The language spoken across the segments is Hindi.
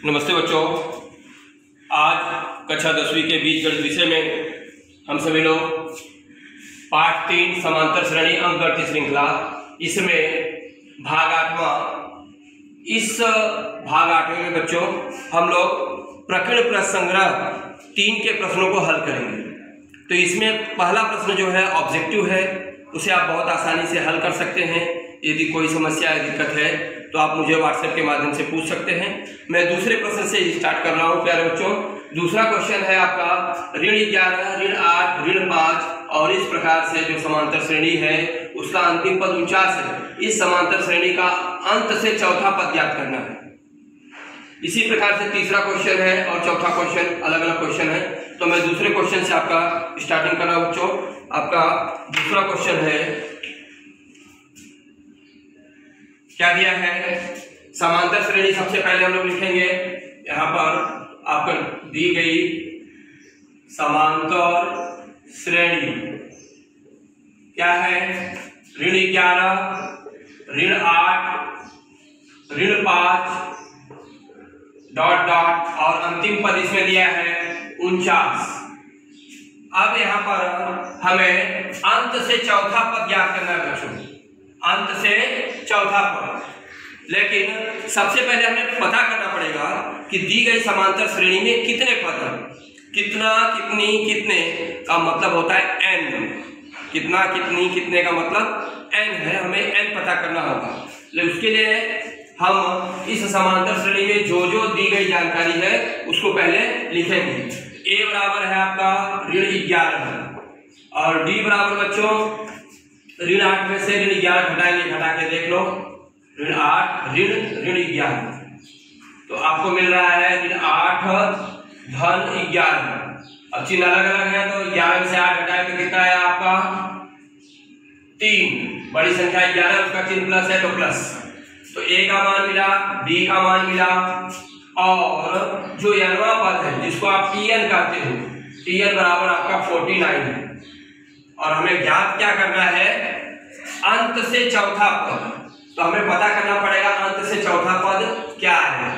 नमस्ते बच्चों, आज कक्षा 10वीं के बीजगणित विषय में हम सभी लोग पाठ 3 समांतर श्रेणी अंकगणित श्रृंखला इसमें भाग 8वां। इस भाग 8वें में बच्चों हम लोग प्रकीर्ण प्रश्न संग्रह 3 के प्रश्नों को हल करेंगे। तो इसमें पहला प्रश्न जो है ऑब्जेक्टिव है, उसे आप बहुत आसानी से हल कर सकते हैं। यदि कोई समस्या या दिक्कत है तो आप मुझे व्हाट्सएप के माध्यम से पूछ सकते हैं। मैं दूसरे प्रश्न से स्टार्ट कर रहा हूं प्यारे बच्चों। दूसरा क्वेश्चन है आपका ऋण 11, ऋण 8, ऋण 5 और इस प्रकार से जो समांतर श्रेणी है उसका अंतिम पद 49 है। इस समांतर श्रेणी का अंत से चौथा पद ज्ञात करना है। इसी प्रकार से तीसरा क्वेश्चन है और चौथा क्वेश्चन अलग अलग क्वेश्चन है। तो मैं दूसरे क्वेश्चन से आपका स्टार्टिंग कर रहा हूं बच्चों। आपका दूसरा क्वेश्चन है, क्या दिया है? समांतर श्रेणी सबसे पहले हम लोग लिखेंगे यहां पर आपको दी गई समांतर श्रेणी क्या है? ऋण 11, ऋण 8, ऋण 5 ... और अंतिम पद इसमें दिया है 49। अब यहां पर हमें अंत से चौथा पद ज्ञात करना है बच्चों, अंत से चौथा पद। लेकिन सबसे पहले हमें पता करना पड़ेगा कि दी गई समांतर श्रेणी में कितने पद हैं। कितना, कितनी, कितने का मतलब होता है n। कितना, कितनी, कितने का मतलब n है। हमें n पता करना होगा। लेकिन उसके लिए हम इस समांतर श्रेणी में जो जो दी गई जानकारी है उसको पहले लिखेंगे। a बराबर है आपका ऋण 11 और d बराबर बच्चों ऋण 8 में से ऋण 11 घटाएंगे, घटा के देख लो। ऋण 8 ऋण 11 तो आपको मिल रहा है ऋण 8 धन 11। अब चिन्ह अलग अलग है तो 11 में से 8 घटाए तो कितना है आपका 3। बड़ी संख्या 11 उसका चिन्ह प्लस है तो प्लस। तो a का मान मिला, b का मान मिला और जो nवां पद है जिसको आप tn कहते हो, tn बराबर आपका 49 है। और हमें ज्ञात क्या करना है? अंत से चौथा पद। तो हमें पता करना पड़ेगा अंत से चौथा पद क्या है।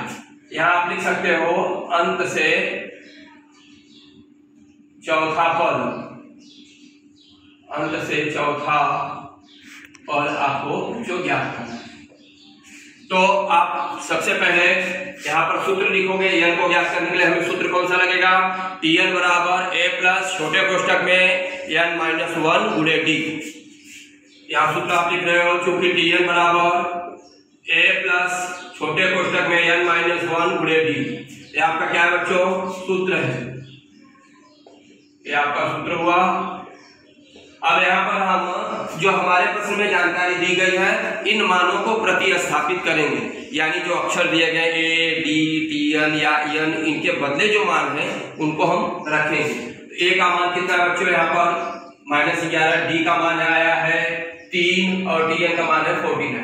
यहां आप लिख सकते हो अंत से चौथा पद। अंत से चौथा पद आपको जो ज्ञात करना है। तो आप सबसे पहले यहां पर सूत्र लिखोगे। n को ज्ञात करने के लिए हमें सूत्र कौन सा लगेगा? tn बराबर a प्लस छोटे कोष्टक में n माइनस 1 गुणे d। यहाँ सूत्र आप लिख रहे हो चूंकि tn बराबर a प्लस छोटे कोष्टक में n माइनस 1 गुणे d। ये आपका क्या है बच्चों? सूत्र है। ये आपका सूत्र हुआ। अब यहाँ पर हम जो हमारे प्रश्न में जानकारी दी गई है इन मानों को प्रतिस्थापित करेंगे। यानी जो अक्षर दिए गए a, d, tn या n, इनके बदले जो मान है उनको हम रखेंगे। a का मान कितना है बच्चों? यहाँ पर -11, d का मान आया है 3 और tn का मान है 49।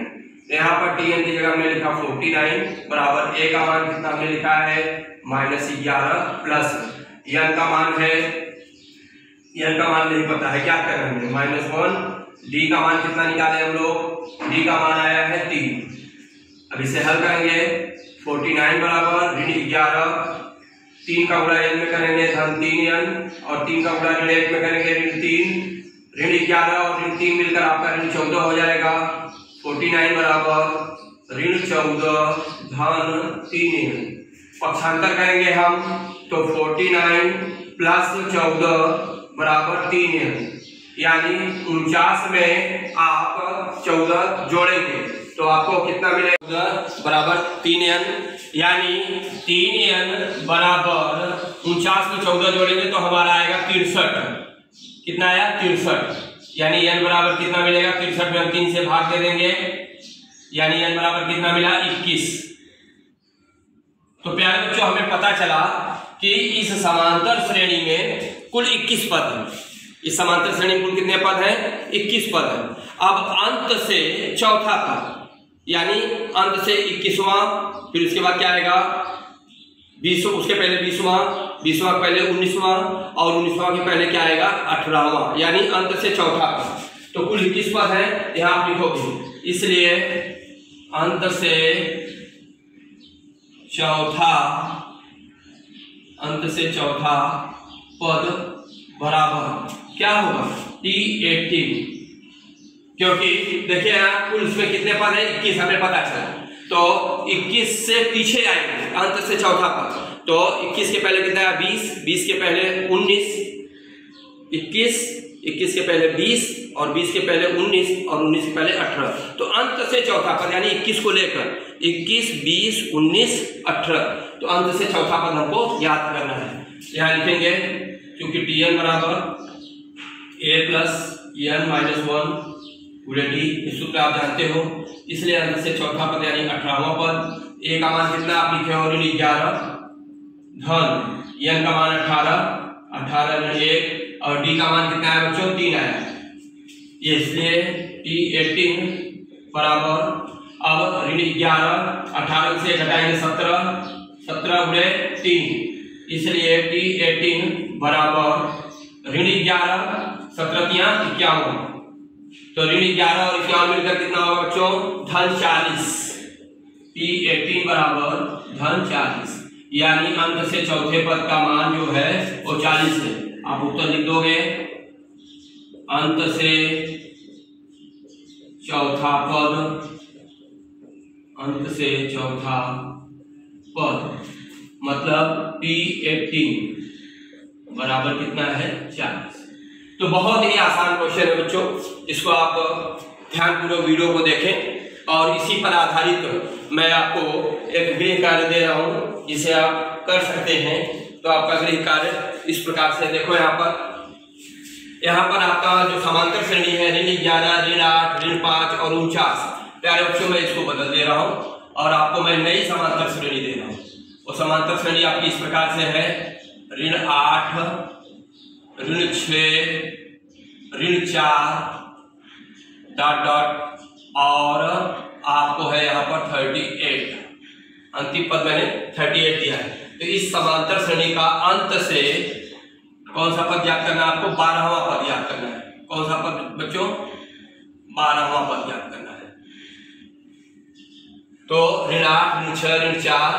यहाँ पर tn की जगह हमने लिखा 49 बराबर a का मान कितना हमने लिखा है -11 प्लस n का मान है, n का मान नहीं पता है, क्या करेंगे -1। d का मान कितना निकाले हम लोग? d का मान आया है 3। अब इसे हल करेंगे। 49 बराबर ऋण 11, 3 का गुणा n में करेंगे धन 3n और 3 का गुणा ऋण 1 में करेंगे ऋण 3। ऋण 11 और ऋण 3 मिलकर आपका ऋण 14 हो जाएगा। 49 बराबर ऋण 14 धन 3n। पक्षांतर करेंगे हम तो 49 प्लस 14 बराबर 3n। यानी 49 में आप 14 जोड़ेंगे तो आपको कितना मिलेगा? बराबर 3n। यानी 3n बराबर 49 में 14 जोड़ेंगे तो हमारा आएगा 63। कितना आया? 63। यानी n बराबर कितना मिलेगा? 63 में हम 3 से भाग दे देंगे। यानी n बराबर कितना मिला? 21। तो प्यारे बच्चों हमें पता चला कि इस समांतर श्रेणी में कुल 21 पद हैं। इस समांतर श्रेणी में कुल कितने पद हैं? 21 पद हैं। अब अंत से चौथा पद यानी अंत से 21वां, फिर उसके बाद क्या आएगा 20, उसके पहले 20वां, 20वां के पहले 19वां और 19वां के पहले क्या आएगा 18वां। यानी अंत से चौथा पद। तो कुल 21 पद है यहां आप लिखोगे। इसलिए अंत से चौथा अंत से चौथा पद बराबर क्या होगा T18, क्योंकि देखिए यहाँ कुल इसमें कितने पद है 21 हमें पता चला, तो 21 से पीछे आएंगे अंत से चौथा पद, तो 21 के पहले कितना है 20, 20 के पहले 19, 21 के पहले 20 और 20 के पहले 19 और 19 के पहले 18, तो अंत से चौथा पद यानी 21 को लेकर 21, 20, 19, 18, तो अंत से चौथा पद हमको याद करना है। यहाँ लिखेंगे क्योंकि Tn बराबर a प्लस n माइनस 1 पूरे d, इस सूत्र आप जानते हो, इसलिए अंत से चौथा पद यानी 18वां पद, a का मान कितना आप लिखे हो 11 धन n का मान 18 ऋण 1 और d का मान कितना है बच्चों 3 आया, ये इसलिए T18 बराबर अब ऋण 11 18 से घटाएंगे 17 गुणे 3, इसलिए T18 बराबर ऋण 11 17 51, तो ऋण 11 और 51 मिलकर कितना होगा बच्चों धन 40, T18 बराबर धन 40, यानी अंत से चौथे पद का मान जो है वो 40 है। आप उत्तर लिख दोगे अंत से चौथा पद, अंत से चौथा पद मतलब T18 बराबर कितना है 40। तो बहुत ही आसान क्वेश्चन है बच्चों, इसको आप ध्यानपूर्वक वीडियो को देखें और इसी पर आधारित मैं आपको एक गृह कार्य दे रहा हूं जिसे आप कर सकते हैं। तो आपका गृह कार्य इस प्रकार से देखो, यहाँ पर आपका जो समांतर श्रेणी है ऋण 11, ऋण 8, ऋण 5 और 49, प्यारे बच्चों मैं इसको बदल दे रहा हूँ और आपको मैं नई समांतर श्रेणी दे रहा हूँ। वो समांतर श्रेणी आपकी इस प्रकार से है ऋण 8, ऋण 6, ऋण 4 डॉट डॉट और आपको है यहाँ पर 38, अंतिम पद मैंने 38 दिया है। तो इस समांतर श्रेणी का अंत से कौन सा पद याद करना है आपको 12वां पद याद करना है। कौन सा पद बच्चों 12वां पद याद करना है। तो ऋण 8, ऋण 6, ऋण 4,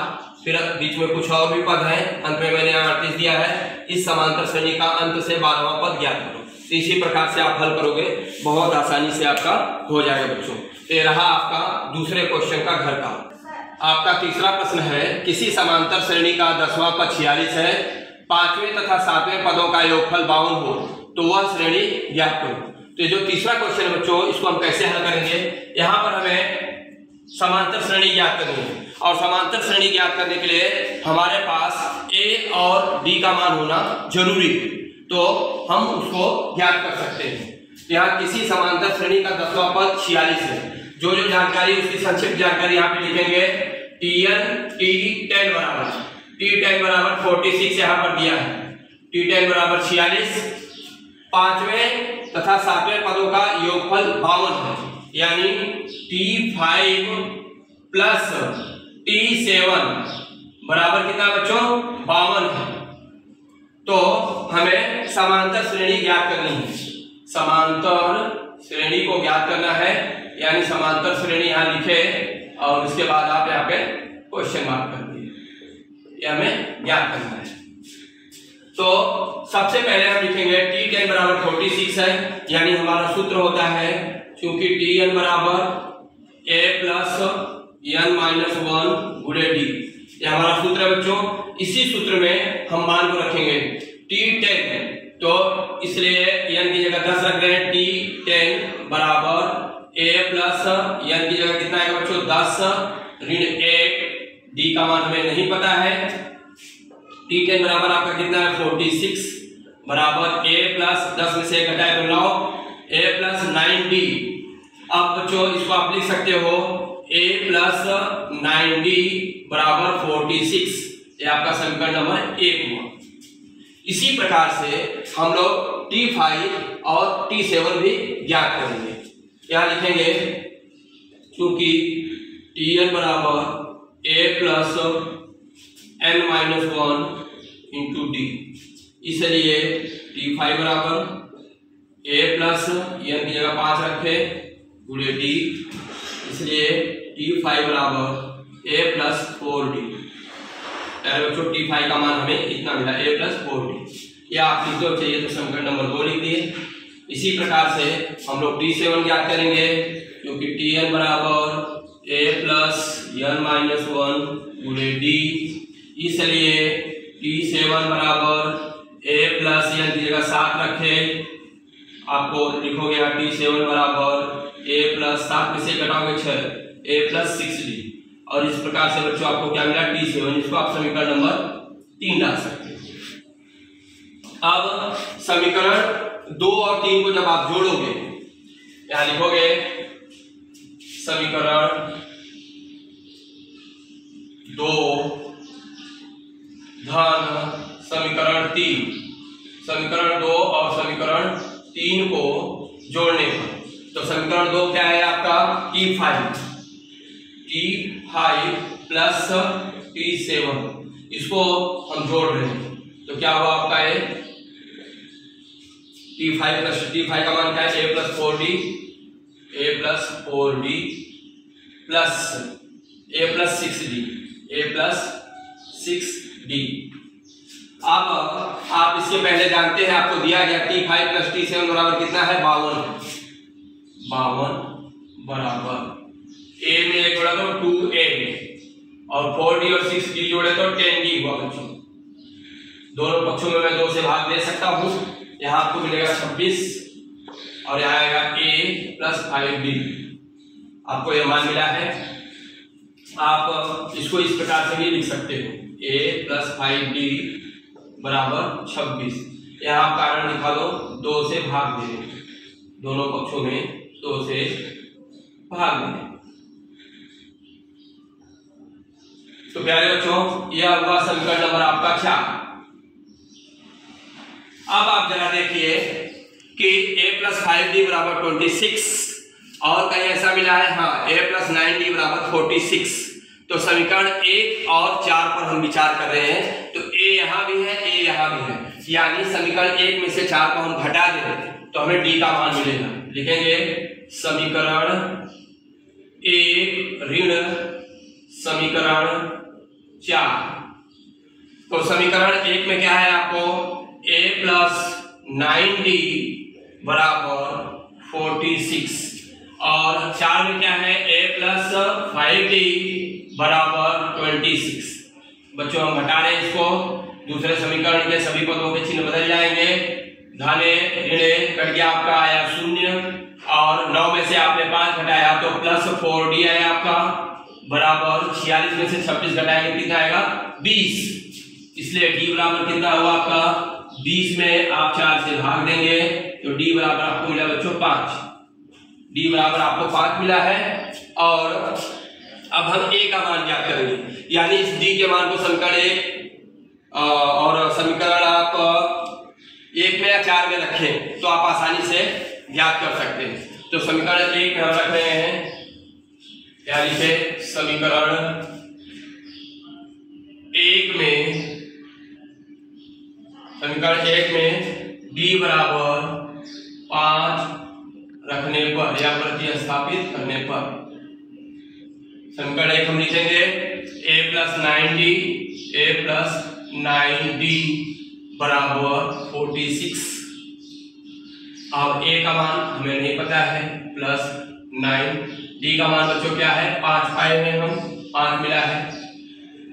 फिर बीच में कुछ और भी पद है, अंत में मैंने 38 दिया है। इस समांतर श्रेणी का अंत से 12वां पद याद करो। तो इसी प्रकार से आप हल करोगे, बहुत आसानी से आपका हो जाएगा बच्चों। ये रहा आपका दूसरे क्वेश्चन का घर का। आपका तीसरा प्रश्न है किसी समांतर श्रेणी का 10वां पद 46 है, 5वें तथा 7वें पदों का योगफल 52 हो तो वह श्रेणी ज्ञात करो। तो जो तीसरा क्वेश्चन है बच्चों, इसको हम कैसे हल करेंगे। यहाँ पर हमें समांतर श्रेणी ज्ञात करनी है और समांतर श्रेणी ज्ञात करने के लिए हमारे पास a और d का मान होना जरूरी है, तो हम उसको ज्ञात कर सकते हैं। यहाँ किसी समांतर श्रेणी का 10वां पद 46 है। जो जानकारी उसकी संक्षिप्त जानकारी यहाँ पे लिखेंगे। T10 बराबर 46 यहाँ पर दिया है। T10 बराबर 46, 5वें तथा 7वें पदों का योगफल 52 है, यानी T5 प्लस T7 बराबर कितना बच्चों 52 है। तो हमें समांतर श्रेणी ज्ञात करनी है। समांतर श्रेणी को ज्ञात करना है, यानी समांतर श्रेणी यहाँ लिखे और उसके बाद आप यहाँ पे क्वेश्चन मार्क कर दिए, यह हमें ज्ञात करना है। तो सबसे पहले हम लिखेंगे T10 बराबर 46 है, यानी हमारा सूत्र होता है क्योंकि Tn बराबर a प्लस n माइनस 1 गुणे d, यह हमारा सूत्र है बच्चों। इसी सूत्र में हम मान को रखेंगे T10, तो इसलिए n की जगह 10 रख रहे हैं। T10 बराबर a प्लस n की जगह कितना है बच्चों 10 ऋण 1, d का मान हमें नहीं पता है। T10 बराबर आपका कितना है 46 बराबर a प्लस 10 में से घटाए तो 9, a प्लस 9d। अब बच्चों इसको आप लिख सकते हो a प्लस 9d बराबर 46, ये आपका समीकरण नंबर 1 हुआ। इसी प्रकार से हम लोग T5 और T7 भी ज्ञात करेंगे। यहाँ लिखेंगे क्योंकि Tn बराबर a plus n minus 1 into d, इसलिए T5 बराबर a प्लस n की जगह 5 रखे गुणे d, इसलिए T5 बराबर a प्लस 4d। प्यारे बच्चों T5 का मान हमें इतना मिला a प्लस 4d। या आप लिख दो, चाहिए तो समीकरण नंबर 2 लिख दिए। इसी प्रकार से हम लोग T7 ज्ञात करेंगे, क्योंकि Tn बराबर a प्लस n माइनस 1 गुणे d, इसलिए T7 बराबर a प्लस n की जगह 7 रखे, आपको लिखोगे T7 बराबर a प्लस 7 में से घटाओगे 6, a प्लस 6d। और इस प्रकार से बच्चों आपको क्या मिला T7, इसको आप समीकरण नंबर 3 डाल सकते हैं। अब समीकरण 2 और 3 को जब आप जोड़ोगे, यहां लिखोगे समीकरण 2 धन समीकरण 3, समीकरण 2 और समीकरण 3 को जोड़ने पर, तो समीकरण 2 क्या है आपका T5 प्लस T7, इसको हम जोड़ रहे हैं, तो क्या हुआ आपका ये T5 प्लस T5 का मान क्या है a plus 4d plus a plus 6d। अब आप इसके पहले जानते हैं, आपको दिया गया T5 प्लस T7 बराबर कितना है 52 बराबर a में एक जोड़ा तो 2a और 4d और 6d जोड़े तो 10d हुआ बच्चों। दोनों पक्षों में मैं 2 से भाग दे सकता हूं, यहाँ आपको मिलेगा 26 और यहाँ आएगा a प्लस 5d। आपको यह मान मिला है, आप इसको इस प्रकार से भी लिख सकते हो a प्लस 5d बराबर 26। यहाँ आप कारण दिखा दो, 2 से भाग देने, दोनों पक्षों में 2 से भाग देने। तो प्यारे बच्चों यह हुआ समीकरण नंबर आपका 4। अब आप जरा देखिए कि a प्लस 5d बराबर 26 और कहीं ऐसा मिला है, हाँ a प्लस 9d बराबर 46। तो समीकरण 1 और 4 पर हम विचार कर रहे हैं, तो a यहां भी है, a यहां भी है, यानी समीकरण 1 में से 4 को हम घटा दें तो हमें d का मान मिलेगा। लिखेंगे समीकरण 1 ऋण समीकरण 4। तो समीकरण 1 में क्या है आपको a प्लस 9d बराबर 46 और 4 में क्या है a प्लस 5d बराबर 26। बच्चों हम घटा रहे हैं इसको, दूसरे समीकरण के सभी पदों के चिन्ह बदल जाएंगे, धने ऋणे कट गया आपका आया 0 और 9 में से आपने 5 घटाया तो प्लस 4d आया आपका बराबर 46 में से 26 घटाएंगे कितना आएगा 20। इसलिए d बराबर कितना हुआ आपका 20 में आप 4 से भाग देंगे तो d बराबर आपको मिला बच्चों 5। d बराबर आपको 5 मिला है और अब हम a का मान ज्ञात करेंगे, यानी इस d के मान को समीकरण 1 और समीकरण आप 1 में या 4 में रखें तो आप आसानी से ज्ञात कर सकते हैं। तो समीकरण 1 में हम रख रहे हैं, या लिखे समीकरण 1 में d बराबर 5 रखने पर या प्रतिस्थापित करने पर समीकरण 1 हम लिखेंगे a प्लस 9d बराबर 46। अब a का मान हमें नहीं पता है प्लस 9, d का मान बच्चों क्या है 5 पाए में हम 5 मिला है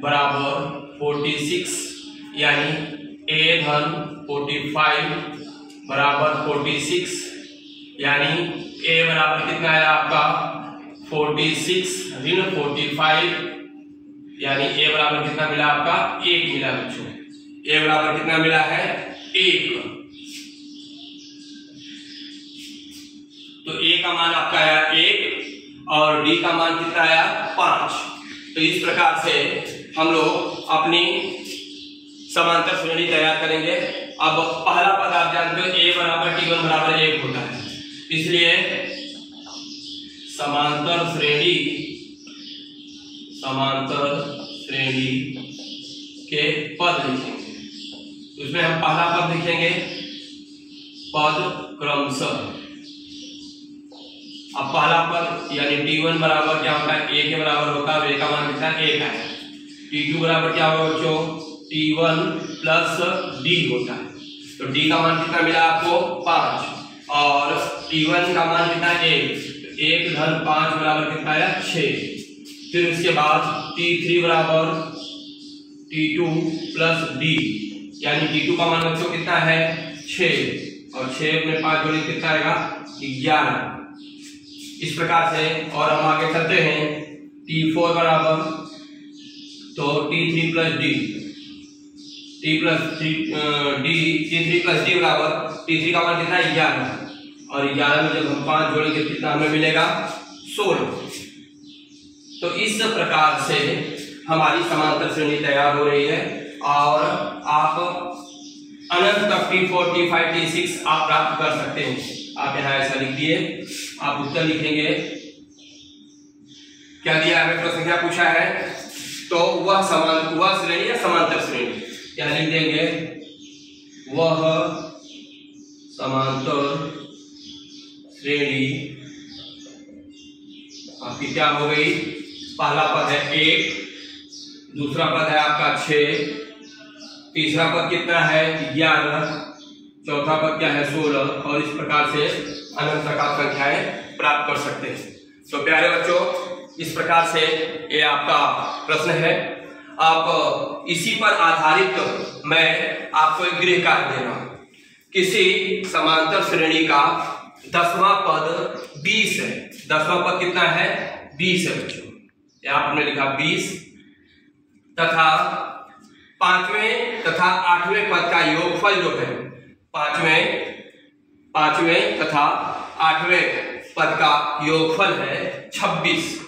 बराबर 46, यानी a धन 45 बराबर 46, यानी a बराबर कितना है आपका 46 ऋण 45, यानी a बराबर कितना मिला आपका 1 मिला बच्चों। a बराबर कितना मिला है 1। तो a का मान आपका आया 1 और d का मान कितना आया 5। तो इस प्रकार से हम लोग अपनी समांतर श्रेणी तैयार करेंगे। अब पहला पद आप जानते हो a बराबर t1 बराबर 1 होता है, इसलिए समांतर श्रेणी के पद लिखेंगे। उसमें हम पहला पद लिखेंगे पद क्रमशः। अब पहला पद यानी t1 बराबर क्या होता है a के बराबर होता है, a का मान कितना 1 है। T2 बराबर क्या होगा बच्चों, T1 प्लस D होता है। तो D का मान कितना मिला आपको 5 और T1 का मान कितना 1, 1 धन 5 बराबर कितना आया 6। फिर उसके बाद T3 बराबर T2 प्लस D, यानी T2 का मान बच्चों कितना है 6 और 6 में 5 जोड़े कितना आएगा 11। इस प्रकार से और हम आगे चलते हैं। T4 बराबर तो T3 plus D, T3 plus D बराबर T3 का मान कितना है 11 और 11 में जब हम 5 जोड़ेंगे कितना हमें मिलेगा 16। तो इस प्रकार से हमारी समांतर श्रेणी तैयार हो रही है और आप अनंत तक T4, T5, T6 आप प्राप्त कर सकते हैं। आप यहाँ ऐसा लिख दिए, आप उत्तर लिखेंगे। क्या दिया हमें प्रश्न, क्या पूछा है, तो वह श्रेणी या समांतर श्रेणी, यहाँ लिख देंगे वह समांतर श्रेणी आपकी क्या हो गई, पहला पद है 1, दूसरा पद है आपका 6, तीसरा पद कितना है 11, चौथा पद क्या है 16 और इस प्रकार से अनंत तक आप संख्याएं प्राप्त कर सकते हैं। तो प्यारे बच्चों, इस प्रकार से ये आपका प्रश्न है। आप इसी पर आधारित मैं आपको एक गृह कार्य दे रहा हूं। किसी समांतर श्रेणी का 10वां पद 20 है। 10वां पद कितना है 20 है बच्चों, यहाँ हमने लिखा 20 तथा 5वें तथा 8वें पद का योगफल जो है, 5वें तथा 8वें पद का योगफल है 26।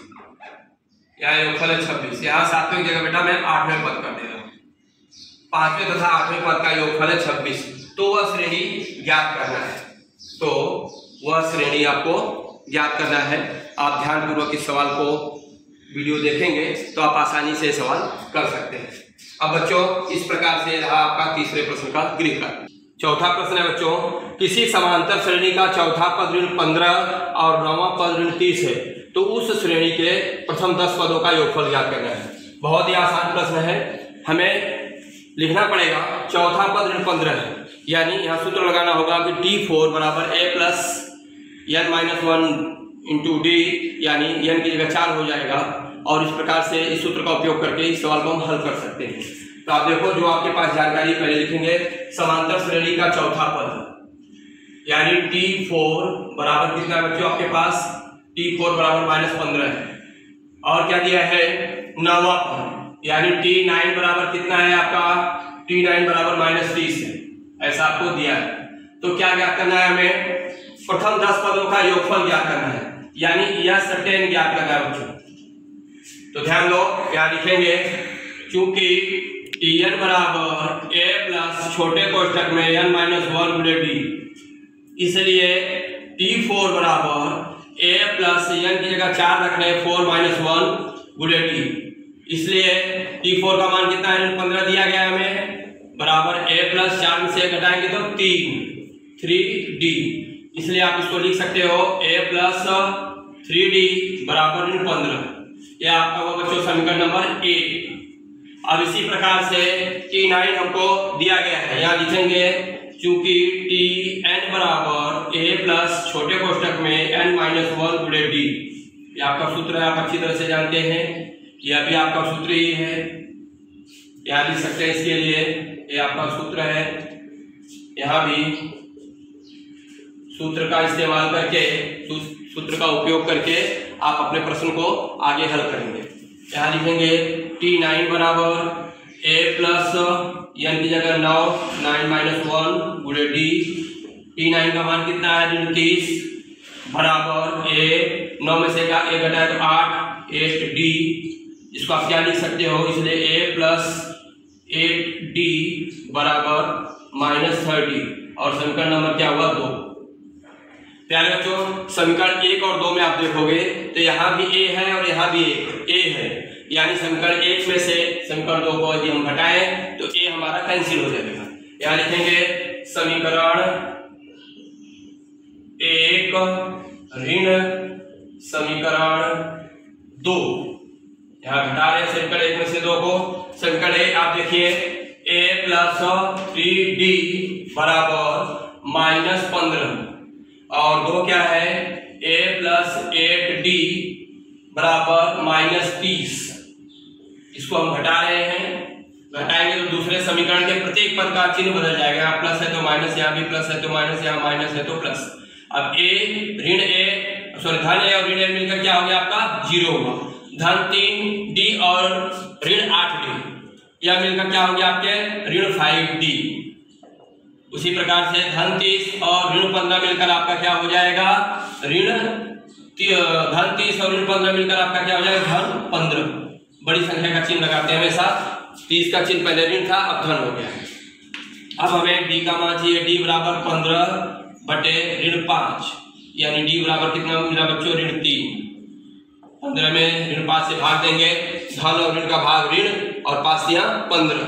यहाँ योगफल है 26, यहाँ 7वें जगह बेटा मैं 8वें पद कर दे रहा हूँ। 5वें तथा 8वें पद का योगफल है 26, तो वह श्रेणी ज्ञात करना है। तो वह श्रेणी आपको ज्ञात करना है। आप ध्यानपूर्वक इस सवाल को वीडियो देखेंगे तो आप आसानी से सवाल कर सकते हैं। अब बच्चों, इस प्रकार से रहा आपका तीसरे प्रश्न का गृह कार्य। चौथा प्रश्न है बच्चों, किसी समांतर श्रेणी का चौथा पद ऋण 15 और 9वां पद ऋण 30 है, तो उस श्रेणी के प्रथम 10 पदों का योगफल ज्ञात करना है। बहुत ही आसान प्रश्न है। हमें लिखना पड़ेगा चौथा पद ऋण 15 है, यानी यहाँ सूत्र लगाना होगा कि T4 बराबर A plus n-1 into D, यानी n की जगह 4 हो जाएगा और इस प्रकार से इस सूत्र का उपयोग करके इस सवाल को हम हल कर सकते हैं। तो आप देखो, जो आपके पास जानकारी पहले लिखेंगे, समांतर श्रेणी का चौथा पद यानी T4 बराबर कितना है बच्चों आपके पास, T4 बराबर -15 है और क्या दिया है 9वां पद यानी T9 बराबर कितना है आपका, T9 बराबर -30 है, ऐसा आपको दिया है। तो क्या ज्ञात करना है हमें, प्रथम 10 पदों का योगफल ज्ञात करना है, यानी यह सर्टेन ज्ञात करना है बच्चों। तो ध्यान दो, क्या लिखेंगे, चूंकि Tn बराबर A प्लस छोटे कोष्ठक में n-1 गुणे d, इसलिए T4 बराबर A प्लस n की जगह 4 रख रहे 4-1 गुणे d, इसलिए T4 का मान कितना है 15 दिया गया हमें, बराबर A प्लस 4 में से घटाएंगे तो 3d, इसलिए आप इसको लिख सकते हो A प्लस 3d बराबर 15। यह आपका वो बच्चों समीकरण नंबर 1। अब इसी प्रकार से T9 हमको दिया गया है, यहाँ लिखेंगे चूंकि Tn बराबर A प्लस छोटे कोष्ठक में n-1 गुणे d, यह आपका सूत्र है, आप अच्छी तरह से जानते हैं, यह भी आपका सूत्र ही है, यहाँ लिख सकते हैं इसके लिए, यह आपका सूत्र है। यहाँ भी सूत्र का इस्तेमाल करके, सूत्र का उपयोग करके आप अपने प्रश्न को आगे हल करेंगे। यहाँ लिखेंगे T9 बराबर A प्लस n की जगह 9 गुणे d, T9 का मान कितना है 30 बराबर A, 9 में से क्या A घटाए तो 8d, इसको आप क्या लिख सकते हो, इसलिए A प्लस 8d बराबर -30 और समीकरण नंबर क्या हुआ 2। प्यारे बच्चों, समीकरण 1 और 2 में आप देखोगे तो यहाँ भी A है और यहाँ भी A है, यानी समीकरण 1 में से समीकरण 2 को यदि हम घटाएं तो A हमारा कैंसिल हो जाएगा। यहाँ लिखेंगे समीकरण 1 ऋण समीकरण 2, यहाँ घटा रहे हैं समीकरण 1 में से 2 को। समीकरण 1 आप देखिए a प्लस 3d बराबर -15 और 2 क्या है a प्लस 8d बराबर -30। इसको हम घटा रहे हैं, घटाएंगे तो दूसरे समीकरण के प्रत्येक पद का चिन्ह बदल जाएगा। यहाँ प्लस है तो माइनस, यहाँ भी प्लस है तो माइनस, यहाँ माइनस है तो प्लस। अब धन ए और ऋण ए मिलकर क्या हो गया आपका 0 हुआ। धन 3d और ऋण 8d यह मिलकर क्या हो गया आपके ऋण 5d। उसी प्रकार से धन 30 और ऋण 15 मिलकर आपका क्या हो जाएगा धन 30 और ऋण 15 मिलकर आपका क्या हो जाएगा धन 15। बड़ी संख्या का चिन्ह लगाते हैं हमेशा। 30 का चिन्ह पहले ऋण था, अब धन हो गया। अब हमें d का मान चाहिए, d बराबर 15 बटे ऋण 5, यानी d बराबर कितना मिला बच्चों ऋण 3। 15 में ऋण 5 से भाग देंगे, धन और ऋण का भाग ऋण और 5 दिया 15।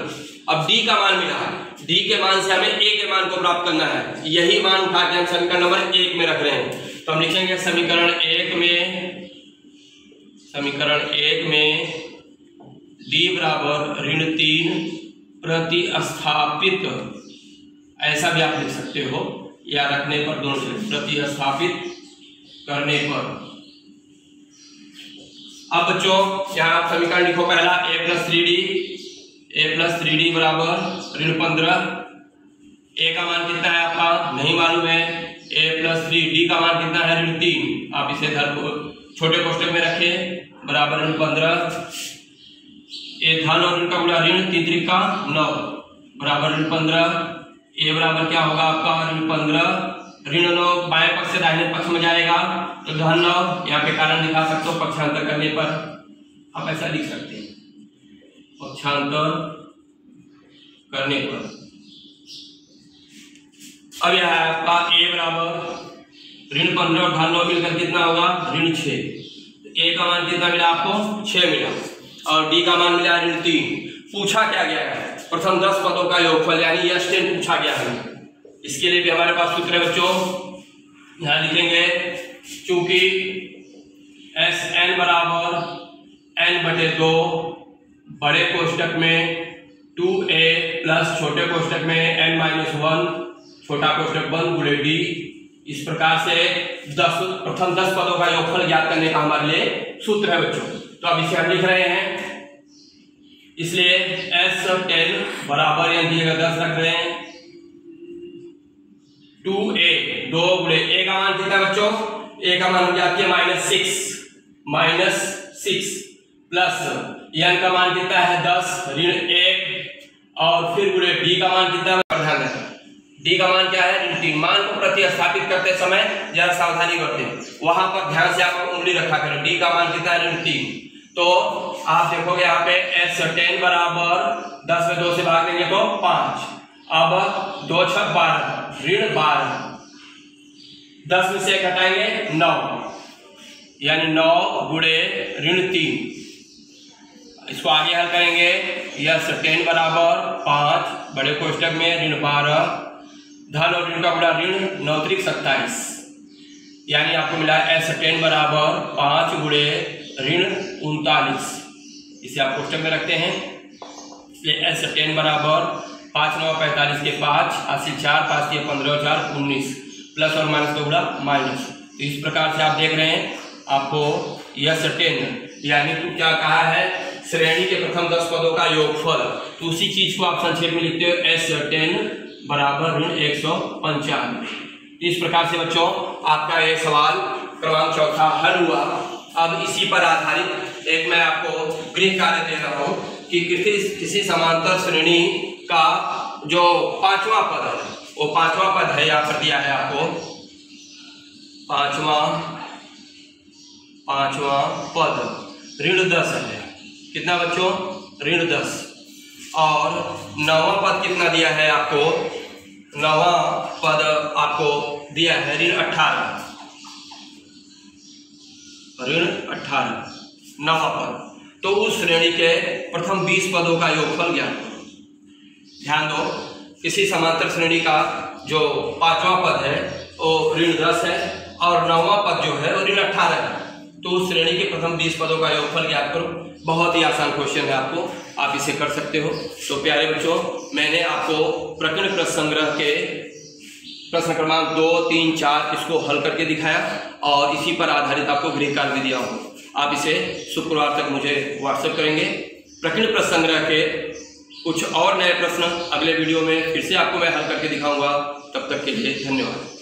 अब d का मान मिला, d के मान से हमें a के मान को प्राप्त करना है। यही मान उठा के हम समीकरण नंबर 1 में रख रहे हैं। तो हम लिखेंगे समीकरण 1 में d बराबर ऋण 3 प्रतिस्थापित, ऐसा भी आप लिख सकते हो या रखने पर दोनों से प्रतिस्थापित करने पर। अब बच्चों यहाँ आप समीकरण लिखो पहला a प्लस 3d बराबर ऋण 15। a का मान कितना है आपका नहीं मालूम है, a प्लस 3d का मान कितना है ऋण 3। आप इसे छोटे कोष्टक में रखें बराबर ऋण 15। ए धन और ऋण का गुणा ऋण 3 त्रिक का 9 बराबर ऋण 15। ए बराबर क्या होगा आपका ऋण 15, ऋण 9 बाएं पक्ष से दाहिने पक्ष में जाएगा तो धन 9। यहाँ पे कारण दिखा सकते हो पक्षांतर करने पर आप ऐसा लिख सकते हैं, पक्षांतर करने पर। अब यह है आपका ए बराबर ऋण 15 और धन 9 मिलकर कितना होगा ऋण 6। ए का मान कितना मिला आपको 6 मिला और डी का मान मिला ऋण 3। पूछा क्या गया है प्रथम 10 पदों का योगफल, यानी S10 पूछा गया है। इसके लिए भी हमारे पास सूत्र है बच्चों, यहां लिखेंगे चूंकि Sn बराबर n बटे 2 बड़े कोष्टक में 2a प्लस छोटे कोष्टक में n-1 छोटा कोष्टक 1 गुणे d। इस प्रकार से प्रथम 10 पदों का योगफल ज्ञात करने का हमारे लिए सूत्र है बच्चों। तो अब इसे हम लिख रहे हैं, इसलिए S10 बराबर यहाँ दिए गए 10 रख रहे हैं 2a 2 गुणे a का मान कितना बच्चों, a का मान हो गया आपके -6 प्लस n का मान कितना है 10 ऋण 1 और फिर गुणे d का मान कितना ध्यान रखें, d का मान क्या है ऋण 3। मान को प्रतिस्थापित करते समय जरा सावधानी बरतें, वहां पर ध्यान से आप उंगली रखा करें। d का मान कितना है ऋण 3। तो आप देखोगे यहाँ पे S10 बराबर 10 में 2 से भाग देंगे तो 5। अब 2 6 12 ऋण 12, 10 में से घटाएंगे 9, यानी 9 गुणे ऋण 3। इसको आगे हल करेंगे, S10 बराबर 5 बड़े कोष्टक में ऋण 12 धन और ऋण का गुणा ऋण 9 त्रिक 27, यानी आपको मिला S10 बराबर 5 गुणे ऋण 39। इसे आप कोष्टक में रखते हैं, इसलिए S10 बराबर 5 9 45 के 5 80 4 5 3 15 4 19 प्लस और माइनस का गुणा माइनस। तो इस प्रकार से आप देख रहे हैं आपको S10 यानी तो क्या कहा है श्रेणी के प्रथम 10 पदों का योगफल। तो उसी चीज को आप संक्षेप में लिखते हो S10 बराबर ऋण 195। इस प्रकार से बच्चों आपका ये सवाल क्रमांक चौथा हल हुआ। अब इसी पर आधारित एक मैं आपको गृह कार्य दे रहा हूं कि किसी समांतर श्रेणी का जो 5वां पद है, वो 5वां पद है यहाँ पर दिया है आपको 5वां पद ऋण 10 है। कितना बच्चों ऋण 10। और 9वां पद कितना दिया है आपको, 9वां पद आपको दिया है ऋण 18, ऋण 18 9वां पद। तो उस श्रेणी के प्रथम 20 पदों का योगफल ज्ञात करो। ध्यान दो, किसी समांतर श्रेणी का जो 5वां पद है वो ऋण 10 है और 9वां पद जो है वो ऋण 18 है। तो उस श्रेणी के प्रथम 20 पदों का योगफल ज्ञात करो। बहुत ही आसान क्वेश्चन है, आप इसे कर सकते हो। तो प्यारे बच्चों, मैंने आपको प्रकीर्ण प्रश्न संग्रह के प्रश्न क्रमांक 2, 3, 4 इसको हल करके दिखाया और इसी पर आधारित आपको गृह कार्य भी दिया हूँ। आप इसे शुक्रवार तक मुझे व्हाट्सएप करेंगे। प्रकीर्ण प्रश्न संग्रह के कुछ और नए प्रश्न अगले वीडियो में फिर से आपको मैं हल करके दिखाऊंगा। तब तक के लिए धन्यवाद।